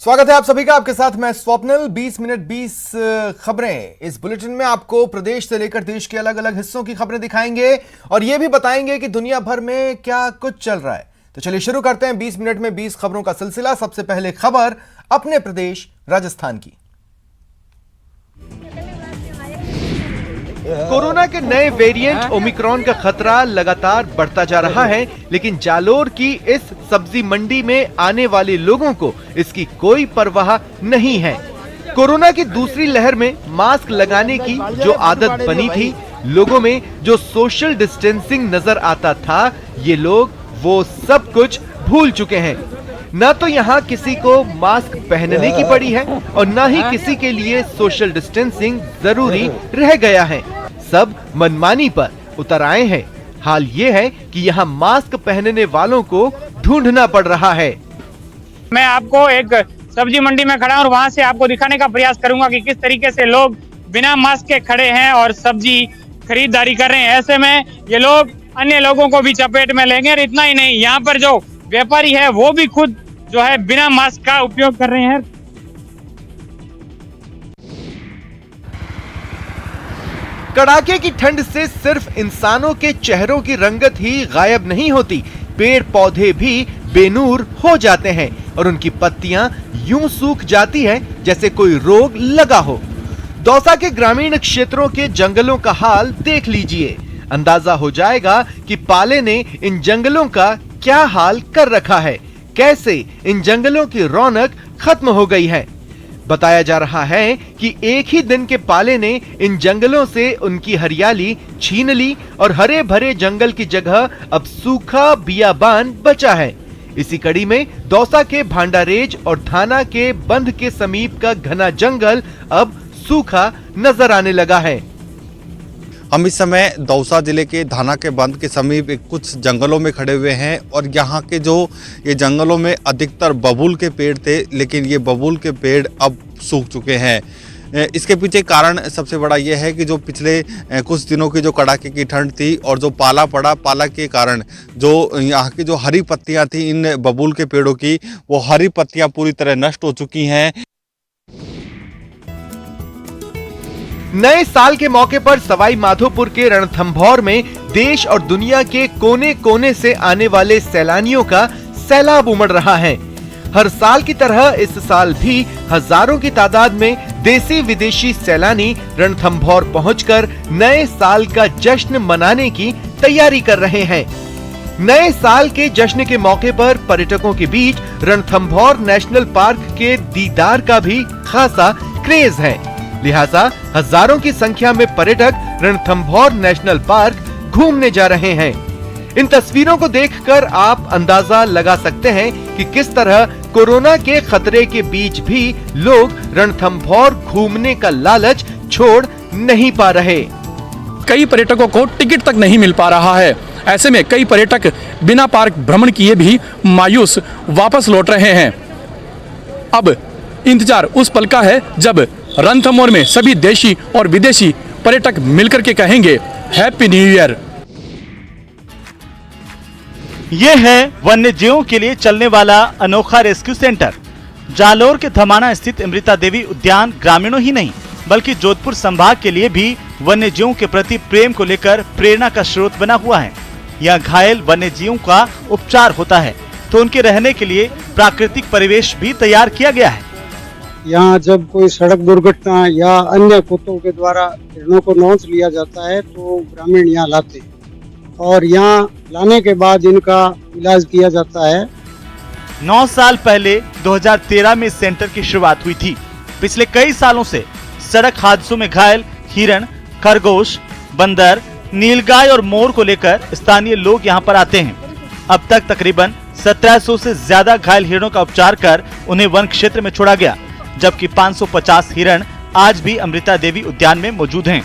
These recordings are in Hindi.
स्वागत है आप सभी का। आपके साथ मैं स्वप्निल। 20 मिनट 20 खबरें। इस बुलेटिन में आपको प्रदेश से लेकर देश के अलग अलग हिस्सों की खबरें दिखाएंगे और यह भी बताएंगे कि दुनिया भर में क्या कुछ चल रहा है। तो चलिए शुरू करते हैं 20 मिनट में 20 खबरों का सिलसिला। सबसे पहले खबर अपने प्रदेश राजस्थान की। कोरोना के नए वेरिएंट ओमिक्रॉन का खतरा लगातार बढ़ता जा रहा है, लेकिन जालोर की इस सब्जी मंडी में आने वाले लोगों को इसकी कोई परवाह नहीं है। कोरोना की दूसरी लहर में मास्क लगाने की जो आदत बनी थी, लोगों में जो सोशल डिस्टेंसिंग नजर आता था, ये लोग वो सब कुछ भूल चुके हैं। न तो यहाँ किसी को मास्क पहनने की पड़ी है और न ही किसी के लिए सोशल डिस्टेंसिंग जरूरी रह गया है। सब मनमानी पर उतर आए हैं। हाल ये है कि यहाँ मास्क पहनने वालों को ढूंढना पड़ रहा है। मैं आपको एक सब्जी मंडी में खड़ा हूँ और वहाँ से आपको दिखाने का प्रयास करूंगा कि किस तरीके से लोग बिना मास्क के खड़े हैं और सब्जी खरीदारी कर रहे हैं। ऐसे में ये लोग अन्य लोगों को भी चपेट में लेंगे। और इतना ही नहीं, यहाँ पर जो व्यापारी है वो भी खुद जो है बिना मास्क का उपयोग कर रहे हैं। कड़ाके की ठंड से सिर्फ इंसानों के चेहरों की रंगत ही गायब नहीं होती, पेड़ पौधे भी बेनूर हो जाते हैं और उनकी पत्तियां यूं सूख जाती हैं जैसे कोई रोग लगा हो। दौसा के ग्रामीण क्षेत्रों के जंगलों का हाल देख लीजिए। अंदाजा हो जाएगा कि पाले ने इन जंगलों का क्या हाल कर रखा है, कैसे इन जंगलों की रौनक खत्म हो गई है। बताया जा रहा है कि एक ही दिन के पाले ने इन जंगलों से उनकी हरियाली छीन ली और हरे भरे जंगल की जगह अब सूखा बियाबान बचा है। इसी कड़ी में दौसा के भांडारेज और थाना के बंध के समीप का घना जंगल अब सूखा नजर आने लगा है। हम इस समय दौसा जिले के धाना के बंध के समीप कुछ जंगलों में खड़े हुए हैं और यहाँ के जो ये जंगलों में अधिकतर बबूल के पेड़ थे, लेकिन ये बबूल के पेड़ अब सूख चुके हैं। इसके पीछे कारण सबसे बड़ा ये है कि जो पिछले कुछ दिनों की जो कड़ाके की ठंड थी और जो पाला पड़ा, पाला के कारण जो यहाँ की जो हरी पत्तियाँ थी इन बबूल के पेड़ों की, वो हरी पत्तियाँ पूरी तरह नष्ट हो चुकी हैं। नए साल के मौके पर सवाई माधोपुर के रणथंभौर में देश और दुनिया के कोने कोने से आने वाले सैलानियों का सैलाब उमड़ रहा है। हर साल की तरह इस साल भी हजारों की तादाद में देसी विदेशी सैलानी रणथंभौर पहुंचकर नए साल का जश्न मनाने की तैयारी कर रहे हैं। नए साल के जश्न के मौके पर पर्यटकों के बीच रणथंभौर नेशनल पार्क के दीदार का भी खासा क्रेज है। लिहाजा हजारों की संख्या में पर्यटक रणथंभौर नेशनल पार्क घूमने जा रहे हैं। इन तस्वीरों को देखकर आप अंदाजा लगा सकते हैं कि किस तरह कोरोना के खतरे के बीच भी लोग रणथंभौर घूमने का लालच छोड़ नहीं पा रहे। कई पर्यटकों को टिकट तक नहीं मिल पा रहा है। ऐसे में कई पर्यटक बिना पार्क भ्रमण किए भी मायूस वापस लौट रहे हैं। अब इंतजार उस पल का है जब रणथंभौर में सभी देशी और विदेशी पर्यटक मिलकर के कहेंगे हैप्पी न्यू ईयर। ये है वन्य जीवों के लिए चलने वाला अनोखा रेस्क्यू सेंटर। जालोर के धमाना स्थित अमृता देवी उद्यान ग्रामीणों ही नहीं बल्कि जोधपुर संभाग के लिए भी वन्य जीवों के प्रति प्रेम को लेकर प्रेरणा का स्रोत बना हुआ है। यहाँ घायल वन्य जीवों का उपचार होता है तो उनके रहने के लिए प्राकृतिक परिवेश भी तैयार किया गया है। यहाँ जब कोई सड़क दुर्घटना या अन्य कुत्तों के द्वारा हिरणों को नोच लिया जाता है तो ग्रामीण यहाँ लाते हैं और यहाँ लाने के बाद इनका इलाज किया जाता है। 9 साल पहले 2013 में इस सेंटर की शुरुआत हुई थी। पिछले कई सालों से सड़क हादसों में घायल हिरण, खरगोश, बंदर, नीलगाय और मोर को लेकर स्थानीय लोग यहाँ पर आते हैं। अब तक तकरीबन 1700 से ज्यादा घायल हिरणों का उपचार कर उन्हें वन क्षेत्र में छोड़ा गया, जबकि 550 हिरण आज भी अमृता देवी उद्यान में मौजूद हैं।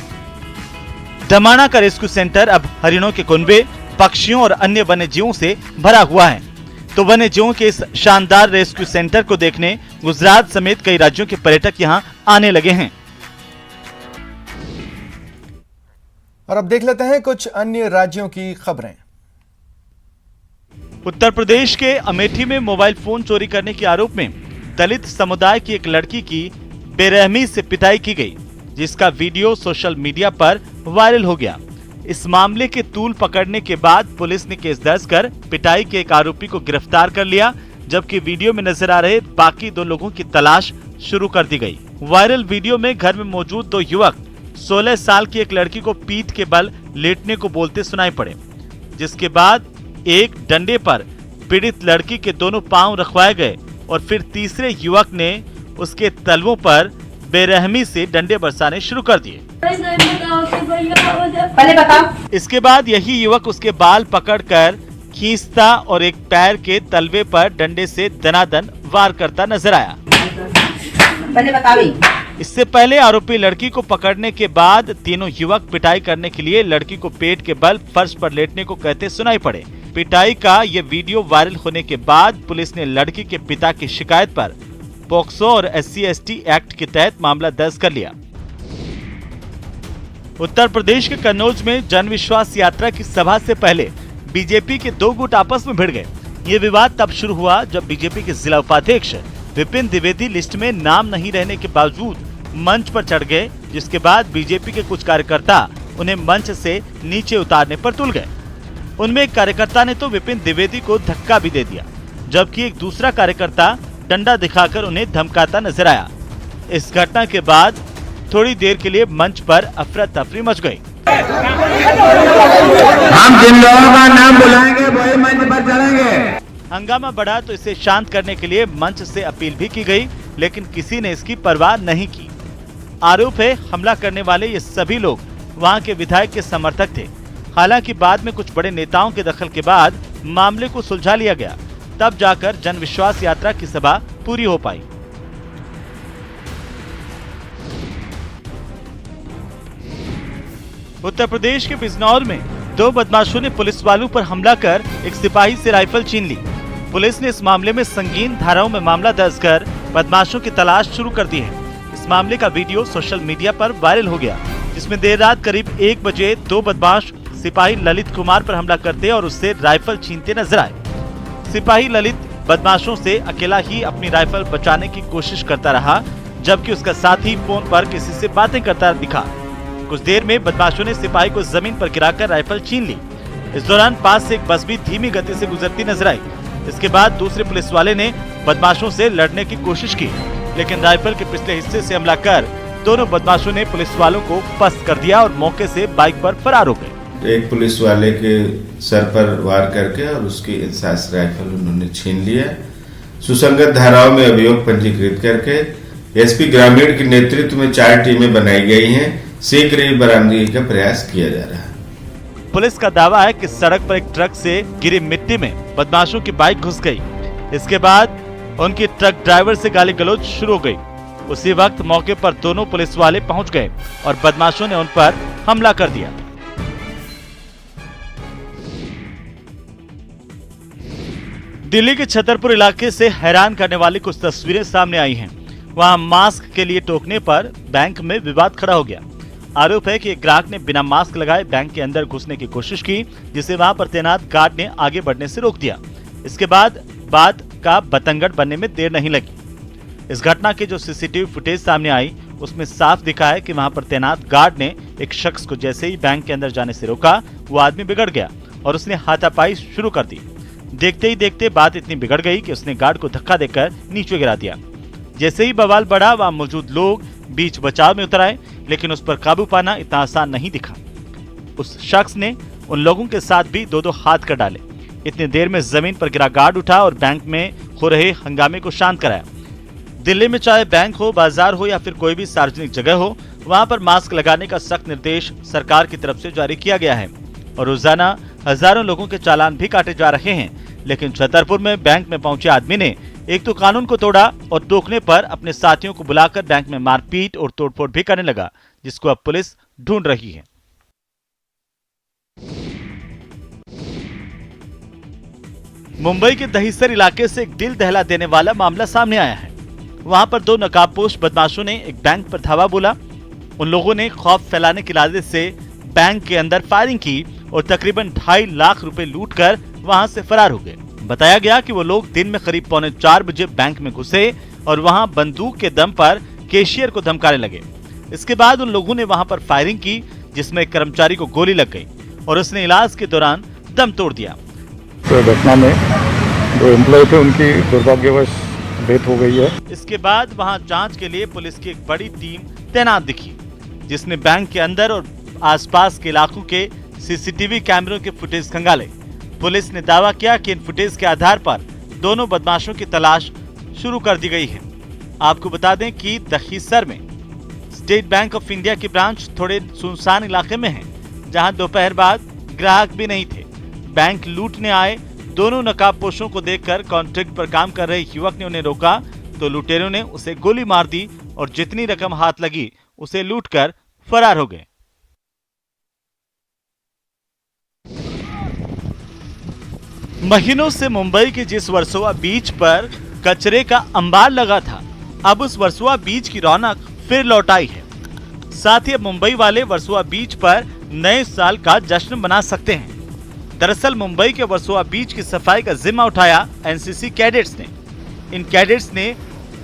धमाना का रेस्क्यू सेंटर अब हरिणों के कुनबे, पक्षियों और अन्य वन्य जीवों से भरा हुआ है। तो वन्य जीवों के इस शानदार रेस्क्यू सेंटर को देखने गुजरात समेत कई राज्यों के पर्यटक यहां आने लगे हैं। और अब देख लेते हैं कुछ अन्य राज्यों की खबरें। उत्तर प्रदेश के अमेठी में मोबाइल फोन चोरी करने के आरोप में दलित समुदाय की एक लड़की की बेरहमी से पिटाई की गई, जिसका वीडियो सोशल मीडिया पर वायरल हो गया। इस मामले के तूल पकड़ने के बाद पुलिस ने केस दर्ज कर पिटाई के एक आरोपी को गिरफ्तार कर लिया, जबकि वीडियो में नजर आ रहे बाकी 2 लोगों की तलाश शुरू कर दी गई। वायरल वीडियो में घर में मौजूद 2 युवक 16 साल की एक लड़की को पीठ के बल लेटने को बोलते सुनाई पड़े, जिसके बाद एक डंडे पर पीड़ित लड़की के दोनों पांव रखवाए गए और फिर तीसरे युवक ने उसके तलवों पर बेरहमी से डंडे बरसाने शुरू कर दिए। पहले बताओ। इसके बाद यही युवक उसके बाल पकड़कर खींचता और एक पैर के तलवे पर डंडे से दनादन वार करता नजर आया। पहले बताओ। इससे पहले आरोपी लड़की को पकड़ने के बाद तीनों युवक पिटाई करने के लिए लड़की को पेट के बल फर्श पर लेटने को कहते सुनाई पड़े। पिटाई का ये वीडियो वायरल होने के बाद पुलिस ने लड़की के पिता की शिकायत पर पॉक्सो और SC/ST एक्ट के तहत मामला दर्ज कर लिया। उत्तर प्रदेश के कन्नौज में जन विश्वास यात्रा की सभा से पहले बीजेपी के 2 गुट आपस में भिड़ गए। ये विवाद तब शुरू हुआ जब बीजेपी के जिला उपाध्यक्ष विपिन द्विवेदी लिस्ट में नाम नहीं रहने के बावजूद मंच पर चढ़ गए, जिसके बाद बीजेपी के कुछ कार्यकर्ता उन्हें मंच से नीचे उतारने पर तुल गए। उनमें एक कार्यकर्ता ने तो विपिन द्विवेदी को धक्का भी दे दिया, जबकि एक दूसरा कार्यकर्ता डंडा दिखाकर उन्हें धमकाता नजर आया। इस घटना के बाद थोड़ी देर के लिए मंच पर अफरा तफरी मच गई। हम जिन लोगों का नाम बुलाएंगे वही मंच पर चढ़ेंगे। हंगामा बढ़ा तो इसे शांत करने के लिए मंच से अपील भी की गई, लेकिन किसी ने इसकी परवाह नहीं की। आरोप है हमला करने वाले ये सभी लोग वहां के विधायक के समर्थक थे। हालांकि बाद में कुछ बड़े नेताओं के दखल के बाद मामले को सुलझा लिया गया, तब जाकर जन विश्वास यात्रा की सभा पूरी हो पाई। उत्तर प्रदेश के बिजनौर में 2 बदमाशों ने पुलिस वालों पर हमला कर एक सिपाही से राइफल छीन ली। पुलिस ने इस मामले में संगीन धाराओं में मामला दर्ज कर बदमाशों की तलाश शुरू कर दी है। इस मामले का वीडियो सोशल मीडिया पर वायरल हो गया, जिसमें देर रात करीब 1 बजे 2 बदमाश सिपाही ललित कुमार पर हमला करते और उससे राइफल छीनते नजर आए। सिपाही ललित बदमाशों से अकेला ही अपनी राइफल बचाने की कोशिश करता रहा, जबकि उसका साथी फोन पर किसी से बातें करता दिखा। कुछ देर में बदमाशों ने सिपाही को जमीन पर गिराकर राइफल छीन ली। इस दौरान पास से एक बस भी धीमी गति से गुजरती नजर आई। इसके बाद दूसरे पुलिस वाले ने बदमाशों से लड़ने की कोशिश की, लेकिन राइफल के पिछले हिस्से से हमला कर दोनों बदमाशों ने पुलिस वालों को पस्त कर दिया और मौके से बाइक पर फरार हो गए। एक पुलिस वाले के सर पर वार करके और उसकी इंसास राइफल उन्होंने छीन लिया। सुसंगत धाराओं में अभियोग पंजीकृत करके एसपी ग्रामीण के नेतृत्व में 4 टीमें बनाई गई हैं। शीघ्र ही बरामदगी का प्रयास किया जा रहा है। पुलिस का दावा है कि सड़क पर एक ट्रक से गिरी मिट्टी में बदमाशों की बाइक घुस गई। इसके बाद उनकी ट्रक ड्राइवर से गाली गलौज शुरू हो गई। उसी वक्त मौके पर दोनों पुलिस वाले पहुंच गए और बदमाशों ने उन पर हमला कर दिया। दिल्ली के छतरपुर इलाके से हैरान करने वाली कुछ तस्वीरें सामने आई हैं। वहां मास्क के लिए टोकने पर बैंक में विवाद खड़ा हो गया। आरोप है कि एक ग्राहक ने बिना मास्क लगाए बैंक के अंदर घुसने की कोशिश की, जिसे वहां पर तैनात गार्ड ने आगे बढ़ने से रोक दिया। इसके बाद बात का बतंगड़ बनने में देर नहीं लगी। इस घटना की जो सीसीटीवी फुटेज सामने आई, उसमें साफ दिखा है कि वहां पर तैनात गार्ड ने एक शख्स को जैसे ही बैंक के अंदर जाने से रोका, वो आदमी बिगड़ गया और उसने हाथापाई शुरू कर दी। देखते ही देखते बात इतनी बिगड़ गई कि उसने गार्ड को धक्का देकर नीचे गिरा दिया। जैसे ही बवाल बढ़ा, वहां मौजूद लोग बीच बचाव में उतर आए, लेकिन उस पर काबू पाना इतना आसान नहीं दिखा। उस शख्स ने उन लोगों के साथ भी 2-2 हाथ कर डाले। इतनी देर में जमीन पर गिरा गार्ड उठा और बैंक में हो रहे हंगामे को शांत कराया। दिल्ली में चाहे बैंक हो, बाजार हो या फिर कोई भी सार्वजनिक जगह हो, वहां पर मास्क लगाने का सख्त निर्देश सरकार की तरफ से जारी किया गया है और रोजाना हजारों लोगों के चालान भी काटे जा रहे हैं। लेकिन छतरपुर में बैंक में पहुंचे आदमी ने एक तो कानून को तोड़ा और टोकने पर अपने साथियों को बुलाकर बैंक में मारपीट और तोड़फोड़ भी करने लगा, जिसको अब पुलिस ढूंढ रही है। मुंबई के दहिसर इलाके से एक दिल दहला देने वाला मामला सामने आया है। वहां पर 2 नकाबपोश बदमाशों ने एक बैंक पर धावा बोला। उन लोगों ने खौफ फैलाने के इरादे से बैंक के अंदर फायरिंग की और तकरीबन 2.5 लाख रुपए लूटकर वहां से फरार हो गए। बताया गया कि वो लोग दिन में करीब 3:45 बजे बैंक में घुसे और वहां बंदूक के दम पर कैशियर को धमकाने लगे। इसके बाद उन लोगों ने वहां पर फायरिंग की, जिसमें एक कर्मचारी को गोली लग गई और उसने इलाज के दौरान दम तोड़ दिया। तो घटना में जो एम्प्लॉय थे उनकी दुर्भाग्यवश डेथ हो गई है। इसके बाद वहां जांच के लिए पुलिस की एक बड़ी टीम तैनात दिखी, जिसने बैंक के अंदर और आसपास के इलाकों के सीसीटीवी कैमरों के फुटेज खंगाले। पुलिस ने दावा किया कि इन फुटेज के आधार पर दोनों बदमाशों की तलाश शुरू कर दी गई है। आपको बता दें कि दखीसर में स्टेट बैंक ऑफ इंडिया की ब्रांच थोड़े सुनसान इलाके में है, जहां दोपहर बाद ग्राहक भी नहीं थे। बैंक लूटने आए दोनों नकाबपोशों को देखकर कॉन्ट्रैक्ट पर काम कर रहे युवक ने उन्हें रोका तो लुटेरों ने उसे गोली मार दी और जितनी रकम हाथ लगी उसे लूटकर फरार हो गए। महीनों से मुंबई के जिस वर्सोवा बीच पर कचरे का अंबार लगा था, अब उस वर्सोवा बीच की रौनक फिर लौट आई है। साथ ही अब मुंबई वाले वर्सोवा बीच पर नए साल का जश्न मना सकते हैं। दरअसल मुंबई के वर्सोवा बीच की सफाई का जिम्मा उठाया एनसीसी कैडेट्स ने। इन कैडेट्स ने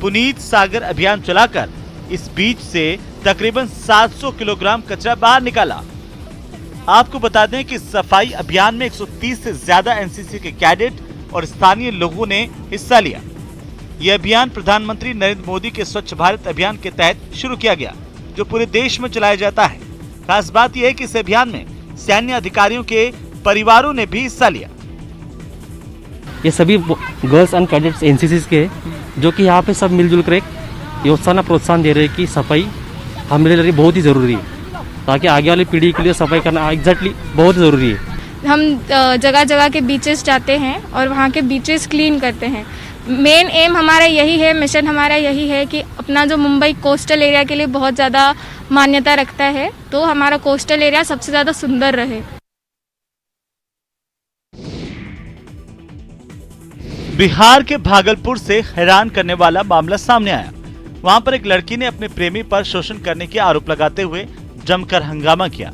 पुनीत सागर अभियान चलाकर इस बीच से तकरीबन 700 किलोग्राम कचरा बाहर निकाला। आपको बता दें कि सफाई अभियान में 130 से ज्यादा एनसीसी के कैडेट और स्थानीय लोगों ने हिस्सा लिया। यह अभियान प्रधानमंत्री नरेंद्र मोदी के स्वच्छ भारत अभियान के तहत शुरू किया गया, जो पूरे देश में चलाया जाता है। खास बात यह है कि इस अभियान में सैन्य अधिकारियों के परिवारों ने भी हिस्सा लिया। ये सभी गर्ल्स एंड कैडेट्स एनसीसी के, जो कि यहाँ पे सब मिलजुल कर एक योजना प्रोत्साहन दे रहे हैं कि सफाई हमारे लिए बहुत ही ज़रूरी है, ताकि आगे वाली पीढ़ी के लिए सफाई करना एग्जैक्टली बहुत ज़रूरी है। हम जगह जगह के बीचेस जाते हैं और वहाँ के बीचेस क्लीन करते हैं। मेन एम हमारा यही है, मिशन हमारा यही है कि अपना जो मुंबई कोस्टल एरिया के लिए बहुत ज़्यादा मान्यता रखता है, तो हमारा कोस्टल एरिया सबसे ज़्यादा सुंदर रहे। बिहार के भागलपुर से हैरान करने वाला मामला सामने आया। वहां पर एक लड़की ने अपने प्रेमी पर शोषण करने के आरोप लगाते हुए जमकर हंगामा किया।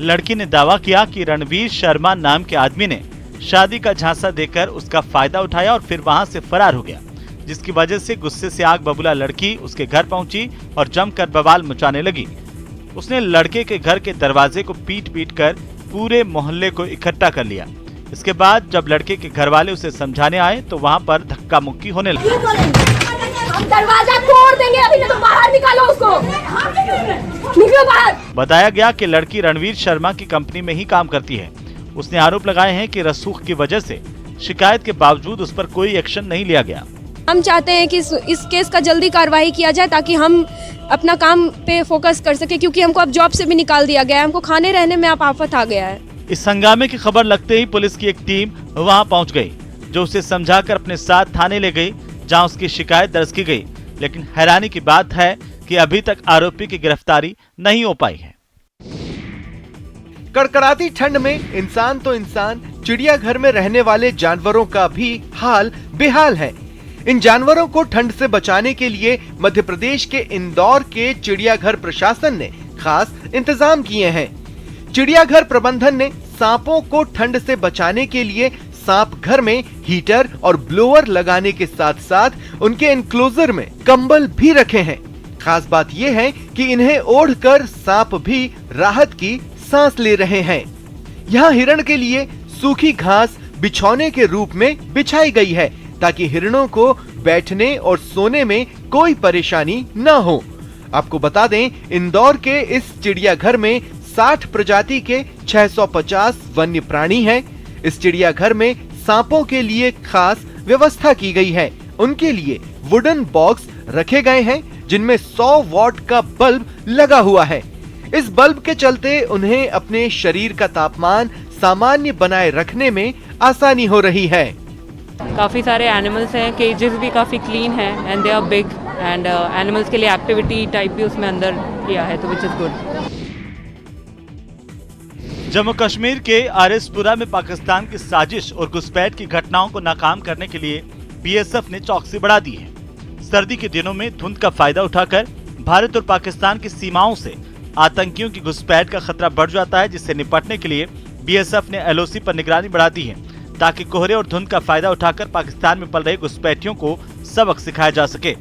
लड़की ने दावा किया कि रणवीर शर्मा नाम के आदमी ने शादी का झांसा देकर उसका फायदा उठाया और फिर वहां से फरार हो गया, जिसकी वजह से गुस्से से आग बबूला लड़की उसके घर पहुंची और जमकर बवाल मचाने लगी। उसने लड़के के घर के दरवाजे को पीट कर पूरे मोहल्ले को इकट्ठा कर लिया। इसके बाद जब लड़के के घर वाले उसे समझाने आए तो वहां पर धक्का मुक्की होने लगी। हम दरवाजा तोड़ देंगे, अभी तो बाहर निकालो उसको, निकलो बाहर। बताया गया कि लड़की रणवीर शर्मा की कंपनी में ही काम करती है। उसने आरोप लगाए हैं कि रसूख की वजह से शिकायत के बावजूद उस पर कोई एक्शन नहीं लिया गया। हम चाहते हैं कि इस केस का जल्दी कार्रवाई किया जाए, ताकि हम अपना काम पे फोकस कर सके, क्योंकि हमको अब जॉब से भी निकाल दिया गया है। हमको खाने रहने में आफत आ गया है। इस हंगामे की खबर लगते ही पुलिस की एक टीम वहां पहुंच गई, जो उसे समझाकर अपने साथ थाने ले गई, जहां उसकी शिकायत दर्ज की गई। लेकिन हैरानी की बात है कि अभी तक आरोपी की गिरफ्तारी नहीं हो पाई है। कड़कड़ाती ठंड में इंसान तो इंसान, चिड़ियाघर में रहने वाले जानवरों का भी हाल बेहाल है। इन जानवरों को ठंड से बचाने के लिए मध्य प्रदेश के इंदौर के चिड़ियाघर प्रशासन ने खास इंतजाम किए हैं। चिड़ियाघर प्रबंधन ने सांपों को ठंड से बचाने के लिए सांप घर में हीटर और ब्लोअर लगाने के साथ साथ उनके एनक्लोजर में कंबल भी रखे हैं। खास बात यह है कि इन्हें ओढ़कर सांप भी राहत की सांस ले रहे हैं। यहाँ हिरण के लिए सूखी घास बिछौने के रूप में बिछाई गई है, ताकि हिरणों को बैठने और सोने में कोई परेशानी न हो। आपको बता दें, इंदौर के इस चिड़ियाघर में 60 प्रजाति के 650 वन्य प्राणी हैं। इस चिड़ियाघर में सांपों के लिए खास व्यवस्था की गई है। उनके लिए वुडन बॉक्स रखे गए हैं, जिनमें 100 वॉट का बल्ब लगा हुआ है। इस बल्ब के चलते उन्हें अपने शरीर का तापमान सामान्य बनाए रखने में आसानी हो रही है। काफ़ी सारे एनिमल्स हैं, केजेस भी काफ़ी क्लीन हैं and they are big, and animals के लिए एक्टिविटी टाइप भी उसमें अंदर किया है, तो which is good. Jammu Kashmir के आरएसपुरा में पाकिस्तान की साजिश और घुसपैठ की घटनाओं को नाकाम करने के लिए बीएसएफ ने चौकसी बढ़ा दी है। सर्दी के दिनों में धुंध का फायदा उठाकर भारत और पाकिस्तान की सीमाओं से आतंकियों की घुसपैठ का खतरा बढ़ जाता है, जिससे निपटने के लिए बीएसएफ ने एलओसी पर निगरानी बढ़ा दी है। ताकि कोहरे और धुंध का फायदा उठाकर पाकिस्तान में पल रहे घुसपैठियों को सबक सिखाया जा सके।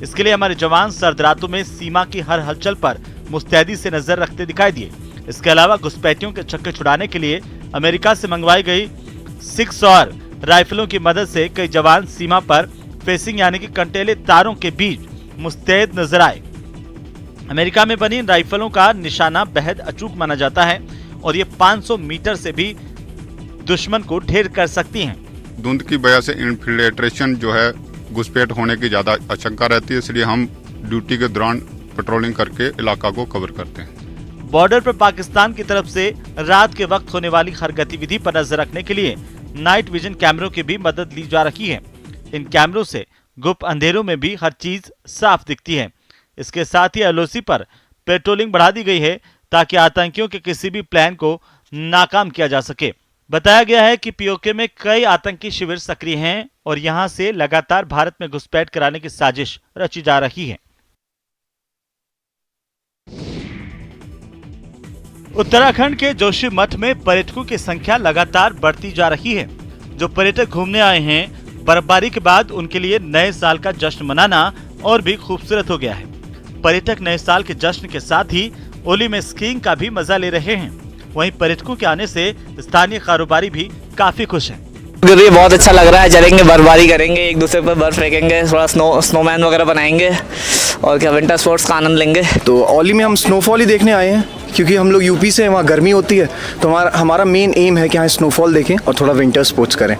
इसके लिए हमारे जवान सर्द रातों में सीमा की हर हलचल पर मुस्तैदी से नजर रखते दिखाई दिए। इसके अलावा घुसपैठियों के छक्के छुड़ाने के लिए अमेरिका से मंगवाई गई 6 और राइफलों की मदद से कई जवान सीमा पर फेसिंग यानी कि कंटेले तारों के बीच मुस्तैद नजर आए। अमेरिका में बनी इन राइफलों का निशाना बेहद अचूक माना जाता है और ये 500 मीटर से भी दुश्मन को ढेर कर सकती हैं। धुंध की वजह से इन्फिल्ट्रेशन जो है घुसपैठ होने की ज्यादा आशंका रहती है, इसलिए हम ड्यूटी के दौरान पेट्रोलिंग करके इलाका को कवर करते हैं। बॉर्डर पर पाकिस्तान की तरफ से रात के वक्त होने वाली हर गतिविधि पर नजर रखने के लिए नाइट विजन कैमरों की भी मदद ली जा रही है। इन कैमरों से गुप्त अंधेरों में भी हर चीज साफ दिखती है। इसके साथ ही एलओसी पर पेट्रोलिंग बढ़ा दी गई है ताकि आतंकियों के किसी भी प्लान को नाकाम किया जा सके। बताया गया है कि पीओके में कई आतंकी शिविर सक्रिय हैं और यहां से लगातार भारत में घुसपैठ कराने की साजिश रची जा रही है। उत्तराखंड के जोशी मठ में पर्यटकों की संख्या लगातार बढ़ती जा रही है। जो पर्यटक घूमने आए हैं, बर्फबारी के बाद उनके लिए नए साल का जश्न मनाना और भी खूबसूरत हो गया है। पर्यटक नए साल के जश्न के साथ ही ओली में स्कीइंग का भी मजा ले रहे हैं। वहीं पर्यटकों के आने से स्थानीय कारोबारी भी काफी खुश हैं। ये बहुत अच्छा लग रहा है, चलेंगे, बर्फबारी करेंगे, एक दूसरे पर बर्फ फेंकेंगे, थोड़ा स्नोमैन वगैरह बनाएंगे और क्या विंटर स्पोर्ट्स का आनंद लेंगे। तो ओली में हम स्नोफॉल ही देखने आए हैं क्योंकि हम लोग यूपी से, वहाँ गर्मी होती है, तो हमारा मेन एम है कि यहाँ स्नोफॉल देखें और थोड़ा विंटर स्पोर्ट्स करें।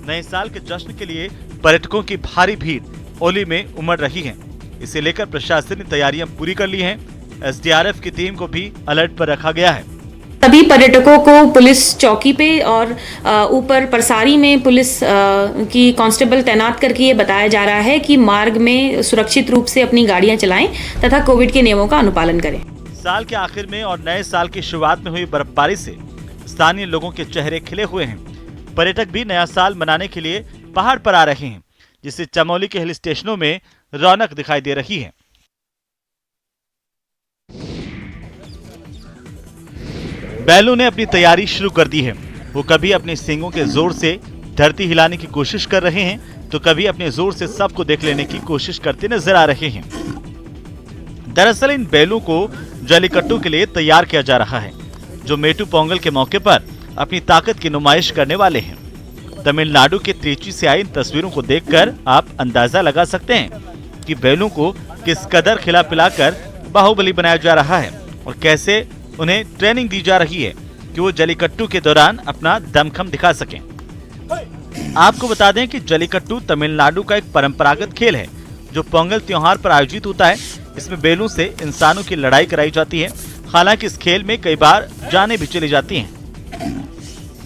नए साल के जश्न के लिए पर्यटकों की भारी भीड़ ओली में उमड़ रही है। इसे लेकर प्रशासन ने तैयारियां पूरी कर ली हैं। एसडीआरएफ की टीम को भी अलर्ट पर रखा गया है। सभी पर्यटकों को पुलिस चौकी पे और ऊपर परसारी में पुलिस की कांस्टेबल तैनात करके ये बताया जा रहा है कि मार्ग में सुरक्षित रूप से अपनी गाड़ियां चलाएं तथा कोविड के नियमों का अनुपालन करें। साल के आखिर में और नए साल की शुरुआत में हुई बर्फबारी से स्थानीय लोगों के चेहरे खिले हुए हैं। पर्यटक भी नया साल मनाने के लिए पहाड़ पर आ रहे हैं, जिससे चमोली के हिल स्टेशनों में रौनक दिखाई दे रही है। बैलों ने अपनी तैयारी शुरू कर दी है। वो कभी अपने सींगों के जोर से धरती हिलाने की कोशिश कर रहे हैं तो कभी अपने जोर से सबको देख लेने की कोशिश करते नजर आ रहे हैं। दरअसल इन बैलों को जल्लीकट्टू के लिए तैयार किया जा रहा है, जो मेटू पोंगल के मौके पर अपनी ताकत की नुमाइश करने वाले हैं। तमिलनाडु के त्रिची से आई इन तस्वीरों को देखकर आप अंदाजा लगा सकते हैं कि बैलों को किस कदर खिला पिलाकर बाहुबली बनाया जा रहा है और कैसे उन्हें ट्रेनिंग दी जा रही है कि वो जल्लीकट्टू के दौरान अपना दमखम दिखा सकें। आपको बता दें कि जल्लीकट्टू तमिलनाडु का एक परंपरागत खेल है जो पोंगल त्योहार पर आयोजित होता है। इसमें बैलों से इंसानों की लड़ाई कराई जाती है। हालांकि इस खेल में कई बार जानें भी चली जाती हैं।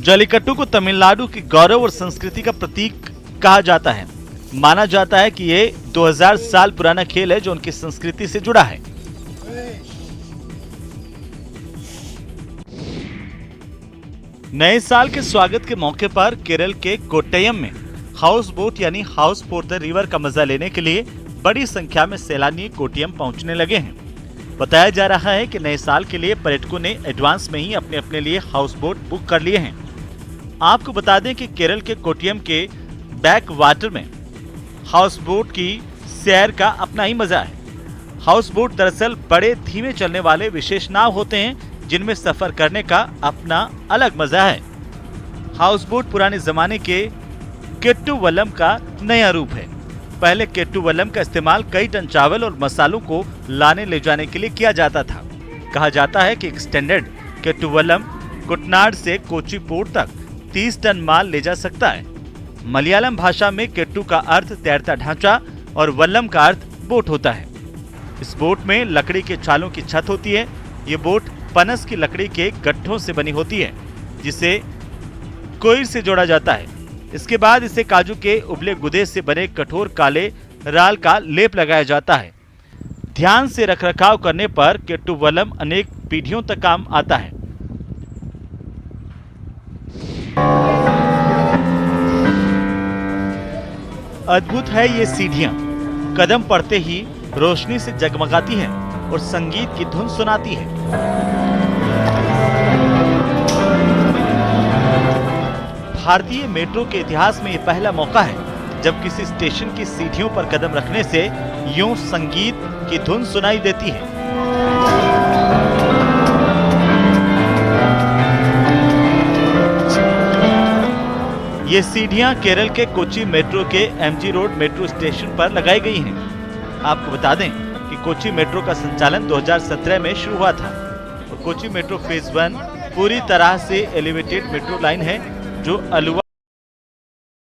जल्लीकट्टू को तमिलनाडु की गौरव और संस्कृति का प्रतीक कहा जाता है। माना जाता है कि ये 2000 साल पुराना खेल है जो उनकी संस्कृति से जुड़ा है। नए साल के स्वागत के मौके पर केरल के कोट्टयम में हाउस बोट यानी हाउस फॉर द रिवर का मजा लेने के लिए बड़ी संख्या में सैलानी कोट्टयम पहुंचने लगे हैं। बताया जा रहा है कि नए साल के लिए पर्यटकों ने एडवांस में ही अपने अपने लिए हाउस बोट बुक कर लिए हैं। आपको बता दें कि केरल के कोट्टयम के बैक वाटर में हाउस बोट की सैर का अपना ही मजा है। हाउस बोट दरअसल बड़े धीमे चलने वाले विशेष नाव होते हैं जिनमें सफर करने का अपना अलग मजा है। हाउस बोट पुराने जमाने के केट्टू वल्लम का नया रूप है। पहले केट्टू वल्लम का इस्तेमाल कई टन चावल और मसालों को लाने ले जाने के लिए किया जाता था। कहा जाता है कि एक्सटेंडेड केट्टू वल्लम कुटनाड से कोची पोर्ट तक 30 टन माल ले जा सकता है। मलयालम भाषा में केट्टू का अर्थ तैरता ढांचा और वल्लम का अर्थ बोट होता है। इस बोट में लकड़ी के छालों की छत होती है। ये बोट पनस की लकड़ी के गट्ठों से बनी होती है जिसे कोयर से जोड़ा जाता है। इसके बाद इसे काजू के उबले गुदे से बने कठोर काले राल का लेप लगाया जाता है। ध्यान से रखरखाव करने पर केट्टू वल्लम अनेक पीढ़ियों तक काम आता है। अद्भुत है ये सीढ़ियां, कदम पड़ते ही रोशनी से जगमगाती हैं और संगीत की धुन सुनाती है। भारतीय मेट्रो के इतिहास में ये पहला मौका है जब किसी स्टेशन की सीढ़ियों पर कदम रखने से यूं संगीत की धुन सुनाई देती है। ये सीढ़ियां केरल के कोच्चि मेट्रो के एमजी रोड मेट्रो स्टेशन पर लगाई गई हैं। आपको बता दें कि कोच्चि मेट्रो का संचालन 2017 में शुरू हुआ था और कोच्चि मेट्रो फेज 1 पूरी तरह से एलिवेटेड मेट्रो लाइन है जो अलुवा